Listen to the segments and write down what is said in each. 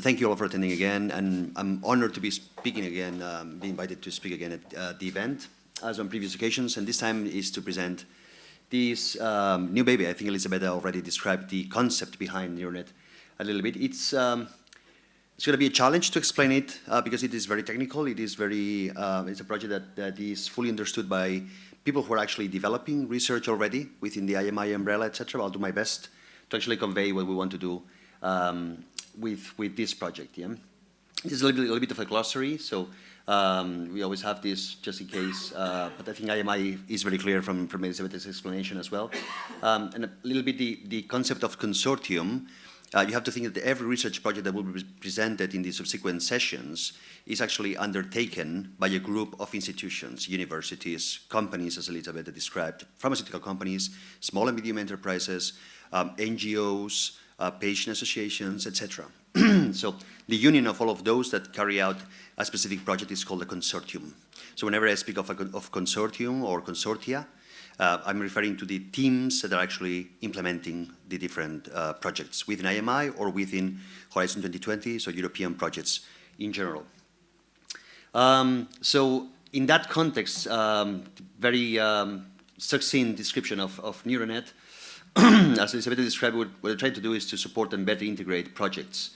thank you all for attending again, and I'm honored to be speaking again, be invited to speak again at the event, as on previous occasions, and this time is to present this new baby. I think Elizabeth already described the concept behind Neuronet a little bit. It's going to be a challenge to explain it because it is very technical. It is very, it's a project that is fully understood by people who are actually developing research already within the IMI umbrella, etc. I'll do my best to actually convey what we want to do with this project. Yeah? This is a little bit of a glossary, so we always have this just in case, but I think IMI is very clear from Elizabeth's explanation as well. And a little bit the concept of consortium. You have to think that every research project that will be presented in the subsequent sessions is actually undertaken by a group of institutions, universities, companies, as Elizabeth described, pharmaceutical companies, small and medium enterprises, NGOs, patient associations, etc. So the union of all of those that carry out a specific project is called a consortium. So whenever I speak of consortium or consortia, I'm referring to the teams that are actually implementing the different projects within IMI or within Horizon 2020, so European projects in general. So in that context, very succinct description of Neuronet, as Elizabeth described, what we're trying to do is to support and better integrate projects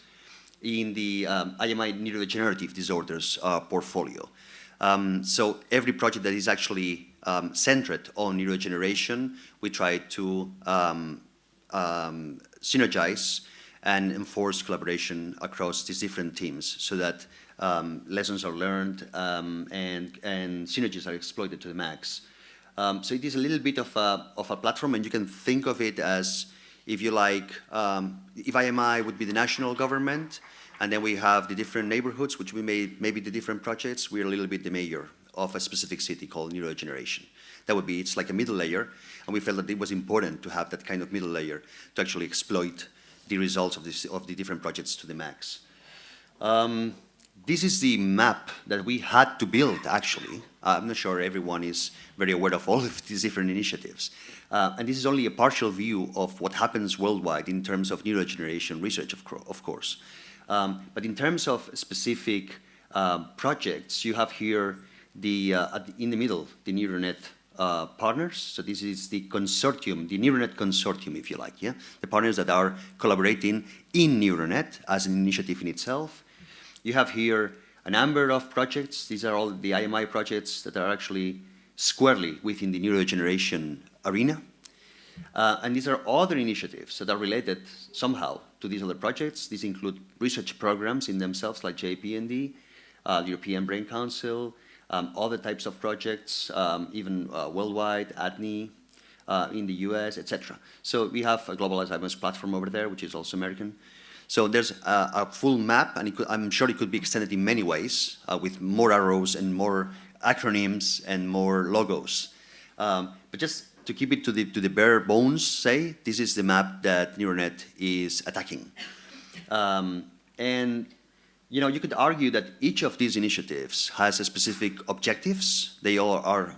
in the IMI Neurodegenerative Disorders portfolio. So every project that is actually centered on neurodegeneration, we try to synergize and enforce collaboration across these different teams so that lessons are learned and synergies are exploited to the max. So it is a little bit of a platform, and you can think of it as, if you like, if IMI would be the national government, and then we have the different neighborhoods, which we maybe the different projects, we're a little bit the mayor of a specific city called neurodegeneration. That would be, it's like a middle layer, and we felt that it was important to have that kind of middle layer to actually exploit the results of the different projects to the max. This is the map that we had to build, actually. I'm not sure everyone is very aware of all of these different initiatives. And this is only a partial view of what happens worldwide in terms of neurodegeneration research, of course. But in terms of specific projects, you have here in the middle, the Neuronet partners. So this is the consortium, the Neuronet consortium, if you like, yeah? The partners that are collaborating in Neuronet as an initiative in itself. You have here a number of projects. These are all the IMI projects that are actually squarely within the neurodegeneration arena. And these are other initiatives that are related somehow to these other projects. These include research programs in themselves, like JPND, the European Brain Council, other types of projects, even worldwide, ADNI, in the US, etc. So we have a global Alzheimer's platform over there, which is also American. So there's a full map, and I'm sure it could be extended in many ways, with more arrows and more acronyms and more logos. But just to keep it to the bare bones, say, this is the map that Neuronet is attacking. And you know, you could argue that each of these initiatives has a specific objectives. They all are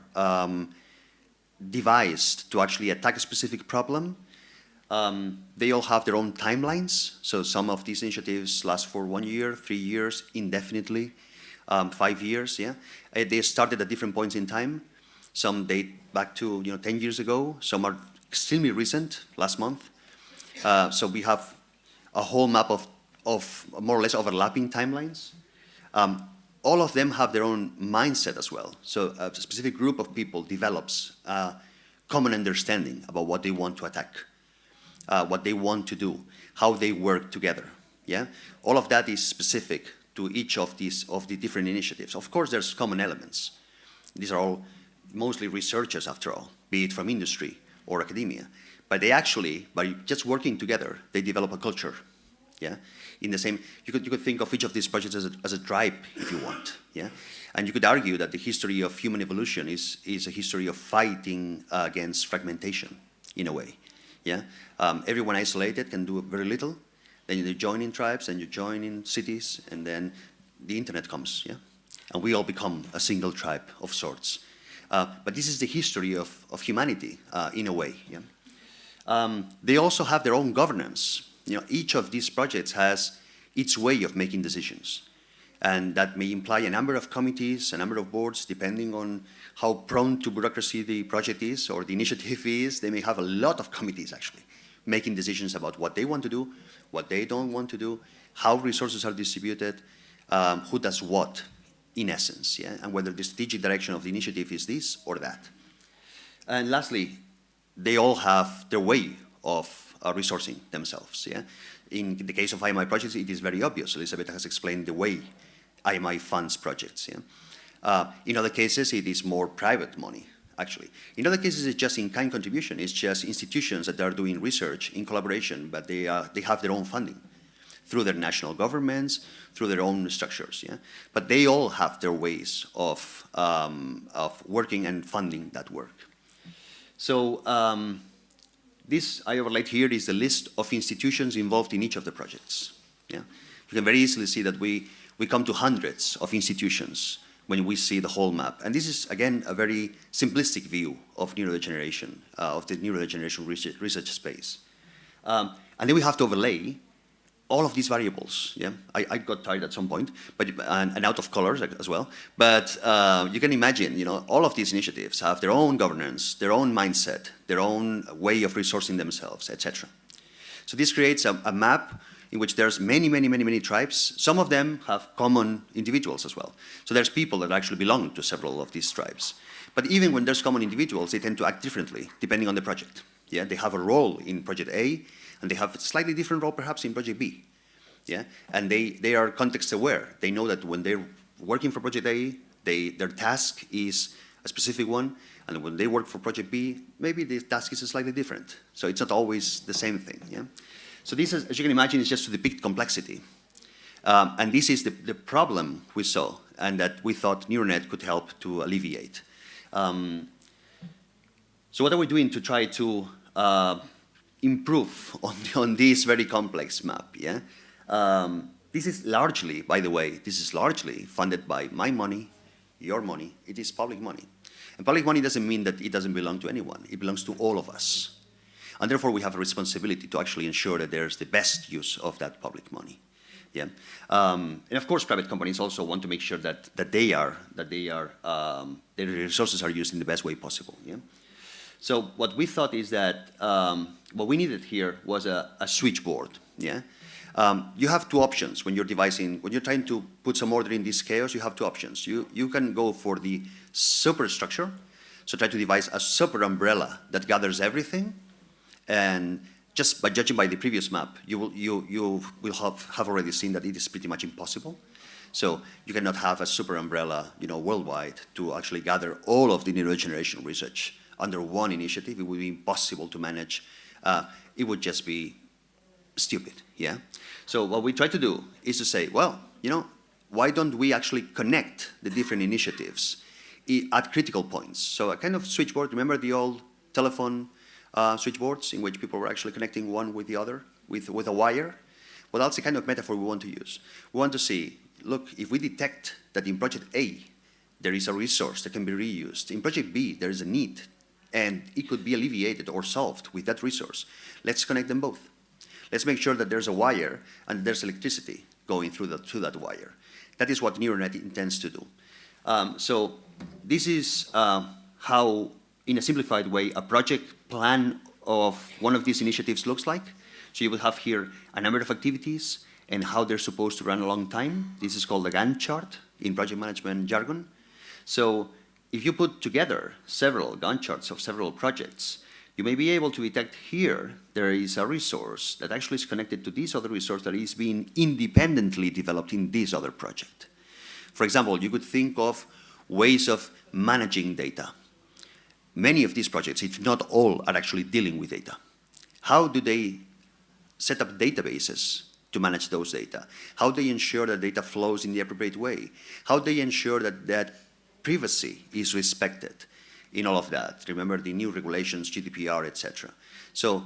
devised to actually attack a specific problem. They all have their own timelines. So some of these initiatives last for 1 year, 3 years, indefinitely, 5 years. Yeah, they started at different points in time. Some date back to 10 years ago. Some are extremely recent, last month. So we have a whole map of more or less overlapping timelines. All of them have their own mindset as well. So a specific group of people develops a common understanding about what they want to attack, what they want to do, how they work together. Yeah, all of that is specific to each of the different initiatives. Of course, there's common elements. These are all mostly researchers, after all, be it from industry or academia. But they actually, by just working together, they develop a culture. Yeah, in the same, you could think of each of these projects as a tribe, if you want. Yeah, and you could argue that the history of human evolution is a history of fighting against fragmentation, in a way. Yeah, everyone isolated can do very little. Then you join in tribes, and you join in cities, and then the internet comes. Yeah, and we all become a single tribe of sorts. But this is the history of humanity, in a way. Yeah, they also have their own governance. Each of these projects has its way of making decisions. And that may imply a number of committees, a number of boards, depending on how prone to bureaucracy the project is or the initiative is. They may have a lot of committees, actually, making decisions about what they want to do, what they don't want to do, how resources are distributed, who does what, in essence, yeah? And whether the strategic direction of the initiative is this or that. And lastly, they all have their way of resourcing themselves, yeah? In the case of IMI projects, it is very obvious. Elizabeth has explained the way IMI funds projects, yeah? In other cases, it is more private money, actually. In other cases, it's just in-kind contribution. It's just institutions that are doing research in collaboration, but they have their own funding through their national governments, through their own structures, yeah? But they all have their ways of working and funding that work. So this I overlaid here is the list of institutions involved in each of the projects, yeah? You can very easily see that we come to hundreds of institutions when we see the whole map. And this is, again, a very simplistic view of neurodegeneration, of the neurodegeneration research space. And then we have to overlay all of these variables, yeah? I got tired at some point, but, and out of colors as well. But you can imagine, you know, all of these initiatives have their own governance, their own mindset, their own way of resourcing themselves, etc. So this creates a map in which there's many tribes. Some of them have common individuals as well. So there's people that actually belong to several of these tribes. But even when there's common individuals, they tend to act differently depending on the project. Yeah, they have a role in project A, and they have a slightly different role perhaps in project B. Yeah, and they are context aware. They know that when they're working for project A, their task is a specific one, and when they work for project B, maybe the task is slightly different. So it's not always the same thing. Yeah. So this, is, as you can imagine, is just to depict complexity. And this is the problem we saw, and that we thought Neuronet could help to alleviate. So what are we doing to try to improve on this very complex map? Yeah? This is largely, by the way, this is largely funded by my money, your money. It is public money. And public money doesn't mean that it doesn't belong to anyone. It belongs to all of us. And therefore, we have a responsibility to actually ensure that there's the best use of that public money. Yeah, and of course, private companies also want to make sure that their resources are used in the best way possible. Yeah. So what we thought is that what we needed here was a switchboard. Yeah. You have two options when you're devising, when you're trying to put some order in this chaos. You have two options. You can go for the superstructure, so try to devise a super umbrella that gathers everything. And just by judging by the previous map, you will have already seen that it is pretty much impossible. So you cannot have a super umbrella, you know, worldwide to actually gather all of the neurodegeneration research under one initiative. It would be impossible to manage. It would just be stupid, yeah? So what we try to do is to say, well, you know, why don't we actually connect the different initiatives at critical points? So a kind of switchboard, remember the old telephone switchboards in which people were actually connecting one with the other with a wire? Well, that's the kind of metaphor we want to use. We want to see, look, if we detect that in project A there is a resource that can be reused, in project B there is a need and it could be alleviated or solved with that resource, let's connect them both. Let's make sure that there's a wire and there's electricity going through that wire. That is what Neuronet intends to do. So this is how, in a simplified way, a project plan of one of these initiatives looks like. So you will have here a number of activities and how they're supposed to run a long time. This is called a Gantt chart in project management jargon. So if you put together several Gantt charts of several projects, you may be able to detect here there is a resource that actually is connected to this other resource that is being independently developed in this other project. For example, you could think of ways of managing data. Many of these projects, if not all, are actually dealing with data. How do they set up databases to manage those data? How do they ensure that data flows in the appropriate way? How do they ensure that privacy is respected in all of that? Remember the new regulations, GDPR, etc. So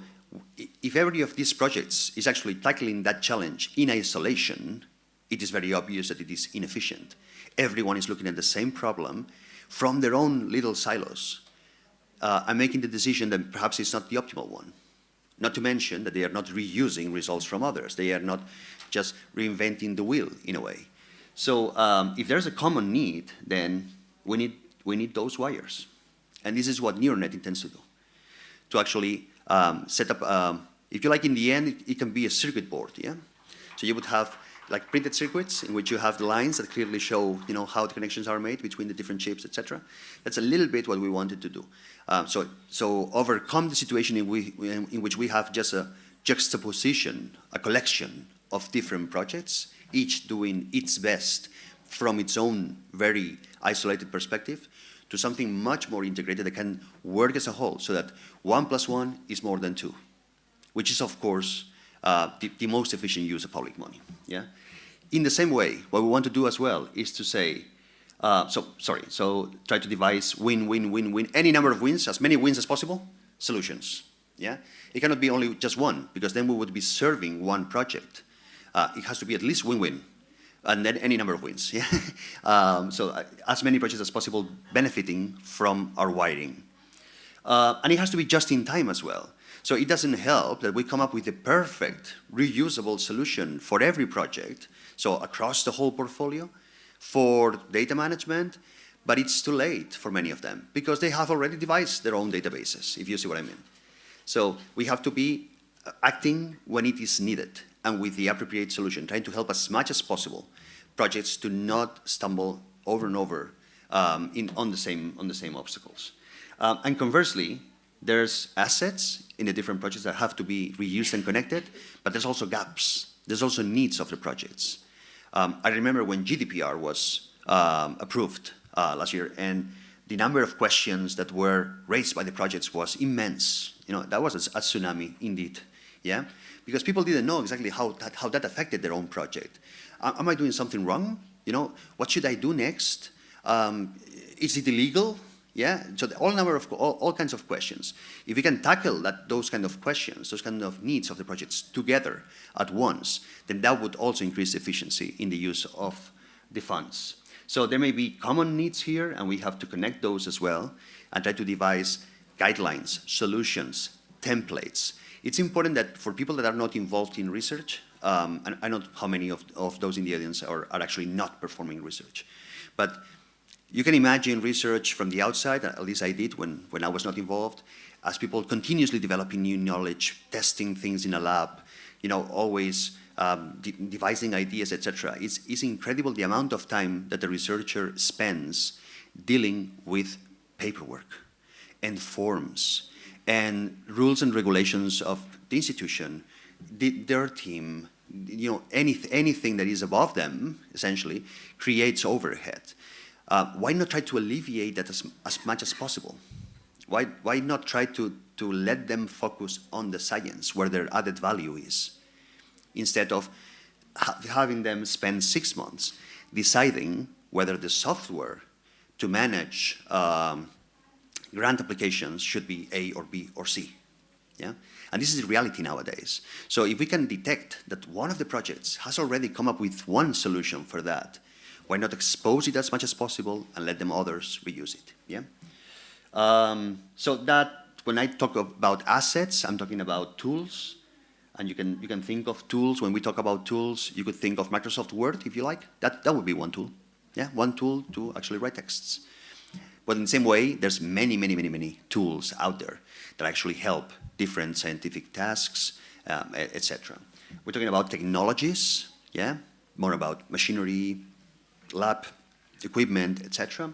if every of these projects is actually tackling that challenge in isolation, it is very obvious that it is inefficient. Everyone is looking at the same problem from their own little silos. And making the decision that perhaps it's not the optimal one. Not to mention that they are not reusing results from others. They are not just reinventing the wheel in a way. So if there's a common need, then we need those wires. And this is what Neuronet intends to do, to actually set up, if you like, in the end, it can be a circuit board, yeah? So you would have like printed circuits in which you have the lines that clearly show, how the connections are made between the different chips, etc. That's a little bit what we wanted to do. So overcome the situation in which we have just a juxtaposition, a collection of different projects, each doing its best from its own very isolated perspective, to something much more integrated that can work as a whole, so that 1 + 1 is more than 2, which is, of course, the most efficient use of public money. Yeah. In the same way, what we want to do as well is to say, so try to devise win, win, win, win, any number of wins, as many wins as possible, solutions. Yeah. It cannot be only just one, because then we would be serving one project. It has to be at least win-win, and then any number of wins. Yeah. So as many projects as possible benefiting from our wiring. And it has to be just in time as well. So it doesn't help that we come up with the perfect reusable solution for every project, so across the whole portfolio, for data management, but it's too late for many of them, because they have already devised their own databases, if you see what I mean. So we have to be acting when it is needed, and with the appropriate solution, trying to help as much as possible projects to not stumble over and over on the same obstacles. And conversely, there's assets in the different projects that have to be reused and connected, but there's also gaps. There's also needs of the projects. I remember when GDPR was approved last year, and the number of questions that were raised by the projects was immense. That was a tsunami indeed, yeah? Because people didn't know exactly how that affected their own project. Am I doing something wrong? What should I do next? Is it illegal? Yeah, so all kinds of questions. If we can tackle those kind of questions, those kind of needs of the projects together at once, then that would also increase efficiency in the use of the funds. So there may be common needs here, and we have to connect those as well, and try to devise guidelines, solutions, templates. It's important that for people that are not involved in research, and I don't know how many of those in the audience are actually not performing research, but you can imagine research from the outside, at least I did when I was not involved, as people continuously developing new knowledge, testing things in a lab, always devising ideas, etc. It's incredible the amount of time that the researcher spends dealing with paperwork and forms and rules and regulations of the institution, their team, anything that is above them, essentially, creates overhead. Why not try to alleviate that as much as possible? Why not try to let them focus on the science, where their added value is, instead of having them spend 6 months deciding whether the software to manage grant applications should be A or B or C? Yeah? And this is the reality nowadays. So if we can detect that one of the projects has already come up with one solution for that, why not expose it as much as possible and let them others reuse it? Yeah. So that when I talk about assets, I'm talking about tools, and you can think of tools. When we talk about tools, you could think of Microsoft Word, if you like. That would be one tool. Yeah, one tool to actually write texts. But in the same way, there's many, many, many, many tools out there that actually help different scientific tasks, etc. We're talking about technologies, yeah, more about machinery, lab equipment, etc.,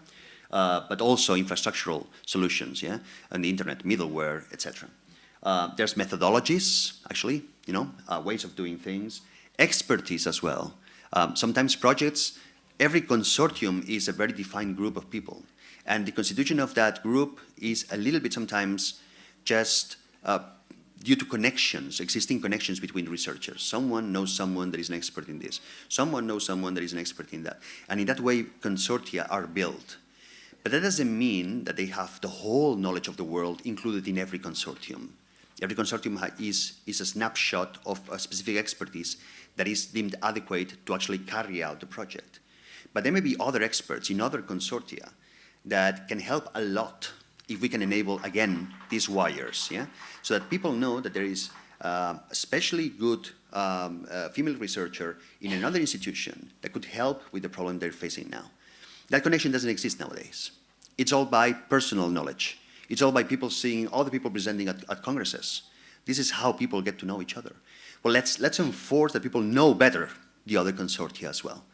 but also infrastructural solutions, yeah, and the internet, middleware, etc. There's methodologies, actually, ways of doing things, expertise as well. Sometimes projects, every consortium is a very defined group of people, and the constitution of that group is a little bit sometimes just due to connections, existing connections between researchers. Someone knows someone that is an expert in this. Someone knows someone that is an expert in that. And in that way, consortia are built. But that doesn't mean that they have the whole knowledge of the world included in every consortium. Every consortium is a snapshot of a specific expertise that is deemed adequate to actually carry out the project. But there may be other experts in other consortia that can help a lot if we can enable, again, these wires, yeah? So that people know that there is a especially good female researcher in another institution that could help with the problem they're facing now. That connection doesn't exist nowadays. It's all by personal knowledge. It's all by people seeing other people presenting at congresses. This is how people get to know each other. Well, let's enforce that people know better the other consortia as well.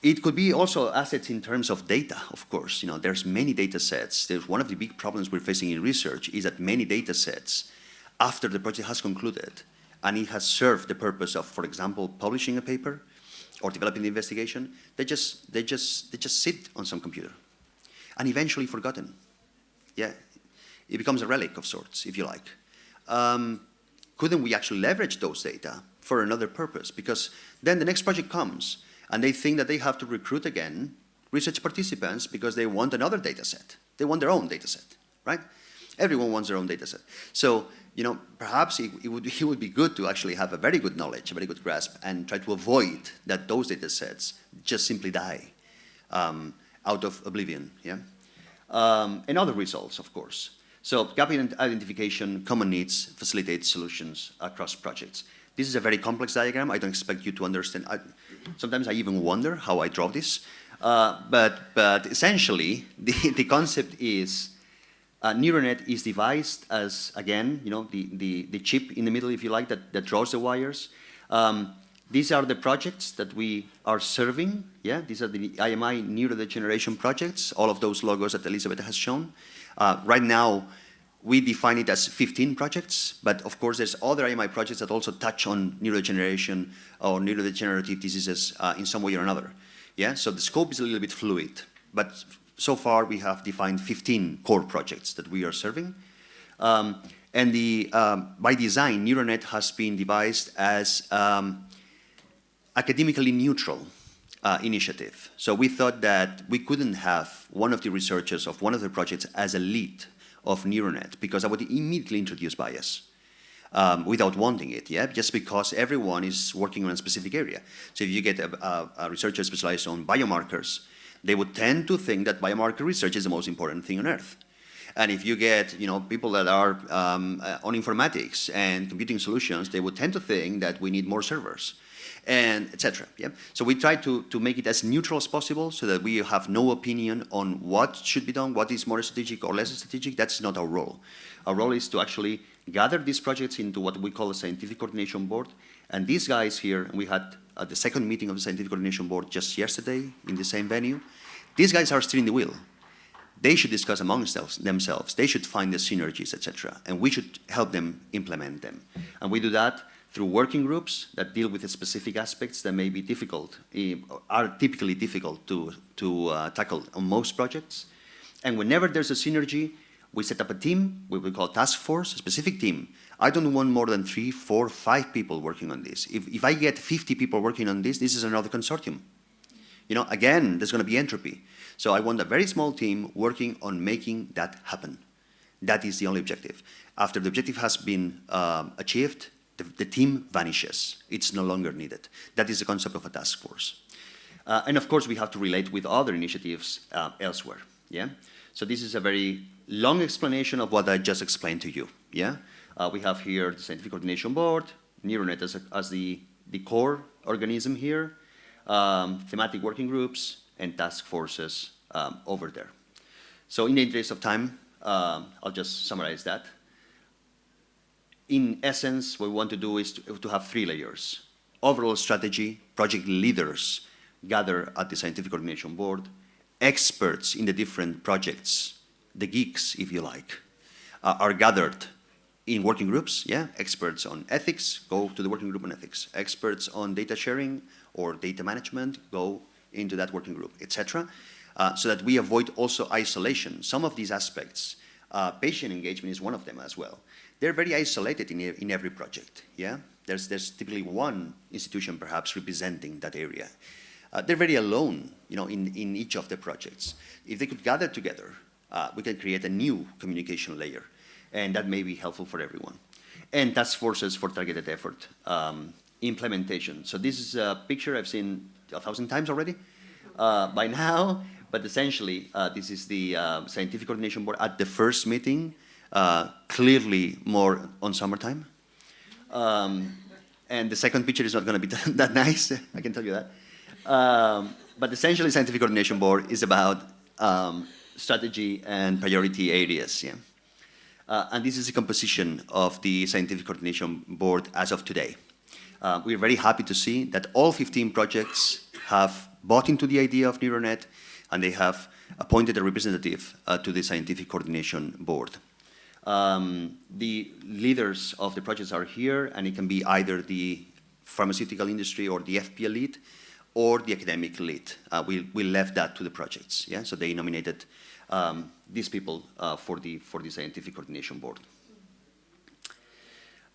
It could be also assets in terms of data, of course. You know, there's many data sets. There's one of the big problems we're facing in research is that many data sets, after the project has concluded, and it has served the purpose of, for example, publishing a paper or developing the investigation, they just sit on some computer and eventually forgotten. Yeah, it becomes a relic of sorts, if you like. Couldn't we actually leverage those data for another purpose? Because then the next project comes, and they think that they have to recruit again research participants because they want another data set. They want their own data set, right? Everyone wants their own data set. So, you know, perhaps it would be good to actually have a very good knowledge, a very good grasp, and try to avoid that those data sets just simply die out of oblivion, yeah? And other results, of course. So gap identification, common needs, facilitate solutions across projects. This is a very complex diagram. I don't expect you to understand. Sometimes I even wonder how I draw this. But essentially, the concept is Neuronet is devised as, again, you know, the chip in the middle, if you like, that draws the wires. These are the projects that we are serving. Yeah, these are the IMI Neurodegeneration projects, all of those logos that Elizabeth has shown. Right now, we define it as 15 projects, but of course there's other IMI projects that also touch on neurodegeneration or neurodegenerative diseases in some way or another. Yeah, so the scope is a little bit fluid, but so far we have defined 15 core projects that we are serving. And by design, Neuronet has been devised as academically neutral initiative. So we thought that we couldn't have one of the researchers of one of the projects as a lead of Neuronet, because I would immediately introduce bias without wanting it, yeah? Just because everyone is working on a specific area. So if you get a researcher specialized on biomarkers, they would tend to think that biomarker research is the most important thing on earth. And if you get, you know, people that are on informatics and computing solutions, they would tend to think that we need more servers, and etc. Yeah? So we try to make it as neutral as possible so that we have no opinion on what should be done, what is more strategic or less strategic. That's not our role. Our role is to actually gather these projects into what we call a scientific coordination board. And these guys here, we had the second meeting of the scientific coordination board just yesterday in the same venue. These guys are steering the wheel. They should discuss amongst themselves. They should find the synergies, etc. And we should help them implement them. And we do that through working groups that deal with the specific aspects that may be difficult, are typically difficult to tackle on most projects. And whenever there's a synergy, we set up a team, we call task force, a specific team. I don't want more than 3, 4, 5 people working on this. If I get 50 people working on this, this is another consortium. You know, again, there's going to be entropy. So I want a very small team working on making that happen. That is the only objective. After the objective has been achieved, the team vanishes. It's no longer needed. That is the concept of a task force. And of course, we have to relate with other initiatives elsewhere. Yeah. So this is a very long explanation of what I just explained to you. Yeah. We have here the Scientific Coordination Board, Neuronet as the core organism here, thematic working groups, and task forces over there. So in the interest of time, I'll just summarize that. In essence, what we want to do is to have 3 layers. Overall strategy, project leaders gather at the Scientific Coordination Board, experts in the different projects, the geeks, if you like, are gathered in working groups, yeah? Experts on ethics, go to the working group on ethics. Experts on data sharing or data management, go into that working group, etc. So that we avoid also isolation. Some of these aspects, patient engagement is one of them as well. They're very isolated in every project, yeah? There's typically one institution perhaps representing that area. They're very alone, you know, in each of the projects. If they could gather together, we can create a new communication layer, and that may be helpful for everyone. And task forces for targeted effort implementation. So this is a picture I've seen 1,000 times already by now, But essentially, this is the Scientific Coordination Board at the first meeting, clearly more on summertime. And the second picture is not going to be that nice, I can tell you that. But essentially, Scientific Coordination Board is about strategy and priority areas. Yeah? And this is the composition of the Scientific Coordination Board as of today. We're very happy to see that all 15 projects have bought into the idea of Neuronet, and they have appointed a representative to the Scientific Coordination Board. The leaders of the projects are here, and it can be either the pharmaceutical industry or the FPL lead or the academic lead. We left that to the projects, yeah? So they nominated these people for the Scientific Coordination Board.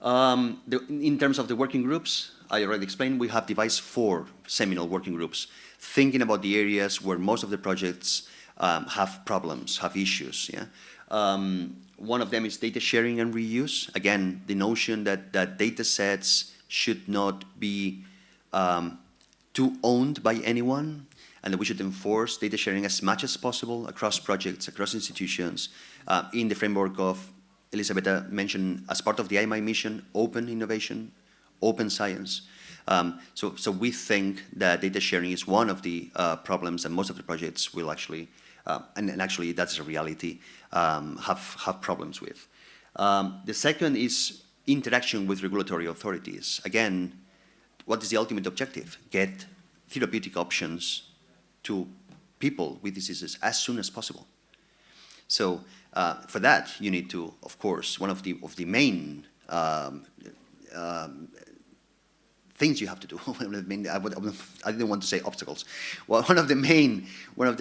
In terms of the working groups, I already explained, we have devised 4 seminal working groups, thinking about the areas where most of the projects have problems, have issues. Yeah? One of them is data sharing and reuse. Again, the notion that data sets should not be too owned by anyone, and that we should enforce data sharing as much as possible across projects, across institutions, in the framework of, Elisabetta mentioned, as part of the IMI mission, open innovation, open science. So we think that data sharing is one of the problems that most of the projects will actually, and actually that's a reality, have problems with. The second is interaction with regulatory authorities. Again, what is the ultimate objective? Get therapeutic options to people with diseases as soon as possible. So for that, you need to, of course, one of the main things you have to do. I didn't want to say obstacles. Well, one of the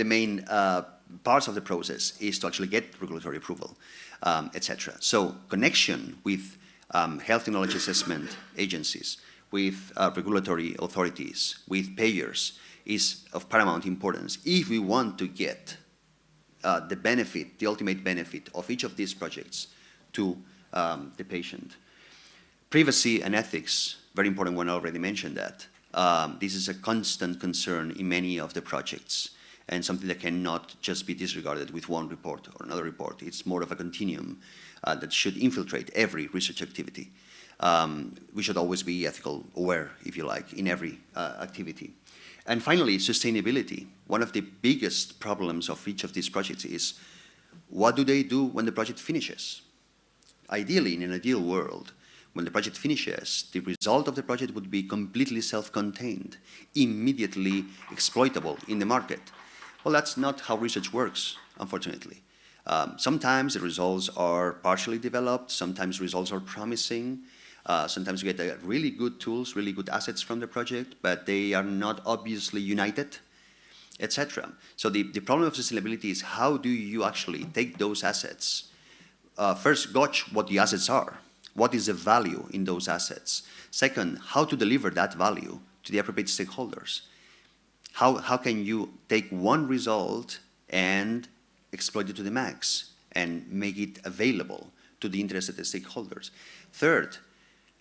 main parts of the process is to actually get regulatory approval, etc. So connection with health and knowledge assessment agencies, with regulatory authorities, with payers is of paramount importance if we want to get the benefit, the ultimate benefit of each of these projects to the patient. Privacy and ethics, very important one, I already mentioned that. This is a constant concern in many of the projects, and something that cannot just be disregarded with one report or another report. It's more of a continuum that should infiltrate every research activity. We should always be ethical aware, if you like, in every activity. And finally, sustainability. One of the biggest problems of each of these projects is, what do they do when the project finishes? Ideally, in an ideal world, when the project finishes, the result of the project would be completely self-contained, immediately exploitable in the market. Well, that's not how research works, unfortunately. Sometimes the results are partially developed, sometimes results are promising, sometimes we get really good tools, really good assets from the project, but they are not obviously united, etc. So the problem of sustainability is, how do you actually take those assets? First, gauge what the assets are. What is the value in those assets? Second, how to deliver that value to the appropriate stakeholders. How can you take one result and exploit it to the max and make it available to the interested stakeholders? Third,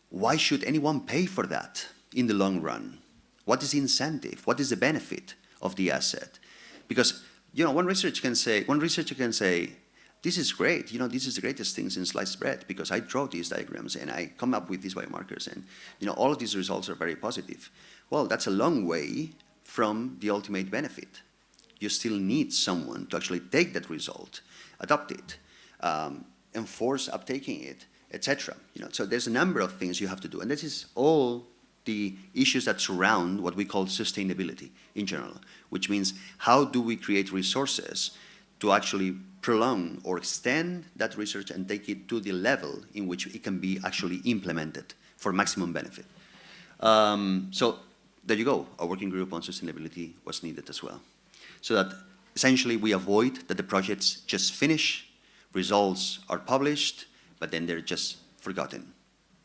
why should anyone pay for that in the long run? What is the incentive? What is the benefit of the asset? Because, you know, one researcher can say, this is great, you know, this is the greatest thing since sliced bread, because I draw these diagrams and I come up with these biomarkers, and, you know, all of these results are very positive. Well, that's a long way from the ultimate benefit. You still need someone to actually take that result, adopt it, enforce uptaking it, etc. You know, so there's a number of things you have to do, and this is all the issues that surround what we call sustainability in general, which means, how do we create resources to actually prolong or extend that research and take it to the level in which it can be actually implemented for maximum benefit. So there you go. A working group on sustainability was needed as well. So that essentially we avoid that the projects just finish, results are published, but then they're just forgotten.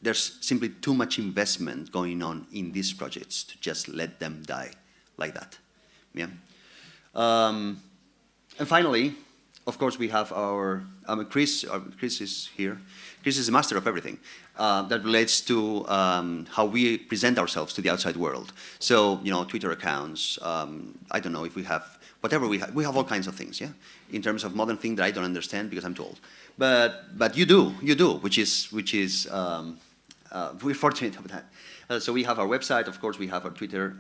There's simply too much investment going on in these projects to just let them die like that. Yeah. And finally, of course, we have our, Chris is here. Chris is the master of everything that relates to how we present ourselves to the outside world. So, you know, Twitter accounts, I don't know if we whatever we have all kinds of things, yeah, in terms of modern things that I don't understand because I'm too old. But you do, which is we're fortunate about that. So we have our website, of course, we have our Twitter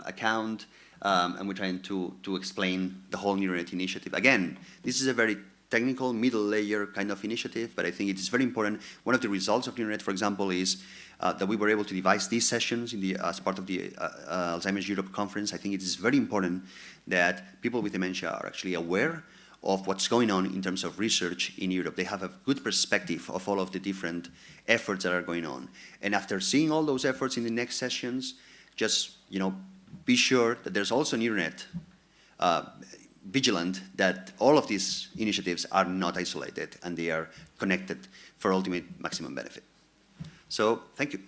account, and we're trying to explain the whole Neuronet initiative. Again, this is a very technical, middle layer kind of initiative, but I think it is very important. One of the results of Neuronet, for example, is that we were able to devise these sessions as part of the Alzheimer's Europe conference. I think it is very important that people with dementia are actually aware of what's going on in terms of research in Europe. They have a good perspective of all of the different efforts that are going on. And after seeing all those efforts in the next sessions, just be sure that there's also Neuronet vigilant that all of these initiatives are not isolated and they are connected for ultimate maximum benefit. So thank you.